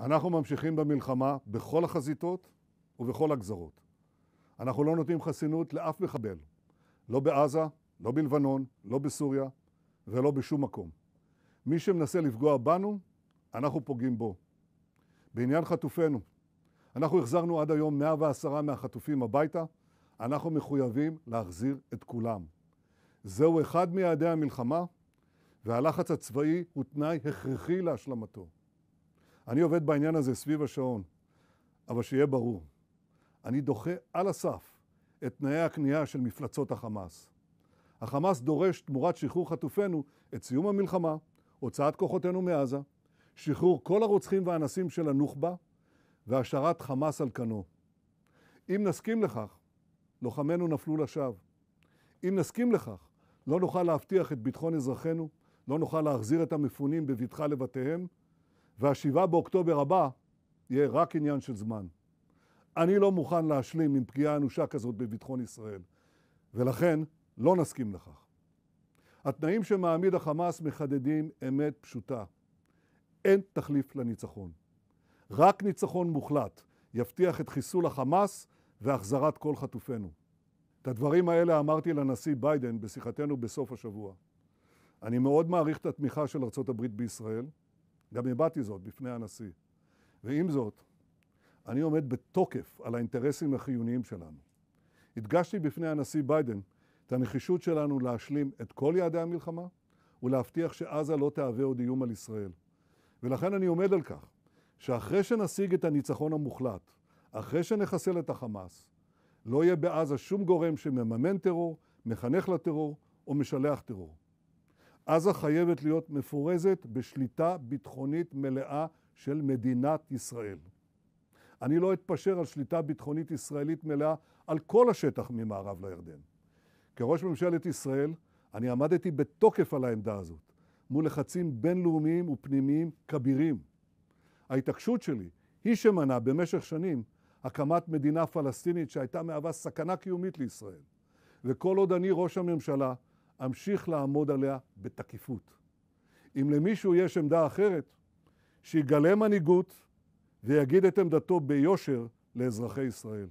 אנחנו ממשיכים במלחמה בכל החזיתות ובכל הגזרות. אנחנו לא נותנים חסינות לאף מחבל, לא בעזה, לא בלבנון, לא בסוריה ולא בשום מקום. מי שמנסה לפגוע בנו, אנחנו פוגעים בו. בעניין חטופינו, אנחנו החזרנו עד היום 110 מהחטופים הביתה, אנחנו מחויבים להחזיר את כולם. זהו אחד מיעדי המלחמה, והלחץ הצבאי הוא תנאי הכרחי להשלמתו. אני עובד בעניין הזה סביב השעון, אבל שיהיה ברור, אני דוחה על הסף את תנאי הקנייה של מפלצות החמאס. החמאס דורש תמורת שחרור חטופינו את סיום המלחמה, הוצאת כוחותינו מעזה, שחרור כל הרוצחים והאנסים של הנוח'בה והשארת חמאס על כנו. אם נסכים לכך, לוחמינו נפלו לשווא. אם נסכים לכך, לא נוכל להבטיח את ביטחון אזרחינו, לא נוכל להחזיר את המפונים בבטחה לבתיהם, וה7 באוקטובר הבא יהיה רק עניין של זמן. אני לא מוכן להשלים עם פגיעה אנושה כזאת בביטחון ישראל, ולכן לא נסכים לכך. התנאים שמעמיד החמאס מחדדים אמת פשוטה. אין תחליף לניצחון. רק ניצחון מוחלט יבטיח את חיסול החמאס והחזרת כל חטופינו. את הדברים האלה אמרתי לנשיא ביידן בשיחתנו בסוף השבוע. אני מאוד מעריך את התמיכה של ארצות הברית בישראל, גם הבעתי זאת בפני הנשיא. ועם זאת, אני עומד בתוקף על האינטרסים החיוניים שלנו. הדגשתי בפני הנשיא ביידן את הנחישות שלנו להשלים את כל יעדי המלחמה ולהבטיח שעזה לא תהווה עוד איום על ישראל. ולכן אני עומד על כך שאחרי שנשיג את הניצחון המוחלט, אחרי שנחסל את החמאס, לא יהיה בעזה שום גורם שמממן טרור, מחנך לטרור או משלח טרור. עזה חייבת להיות מפורזת בשליטה ביטחונית מלאה של מדינת ישראל. אני לא אתפשר על שליטה ביטחונית ישראלית מלאה על כל השטח ממערב לירדן. כראש ממשלת ישראל, אני עמדתי בתוקף על העמדה הזאת, מול לחצים בינלאומיים ופנימיים כבירים. ההתעקשות שלי היא שמנעה במשך שנים הקמת מדינה פלסטינית שהייתה מהווה סכנה קיומית לישראל. וכל עוד אני ראש הממשלה, אמשיך לעמוד עליה בתקיפות. אם למישהו יש עמדה אחרת, שיגלה מנהיגות ויגיד את עמדתו ביושר לאזרחי ישראל.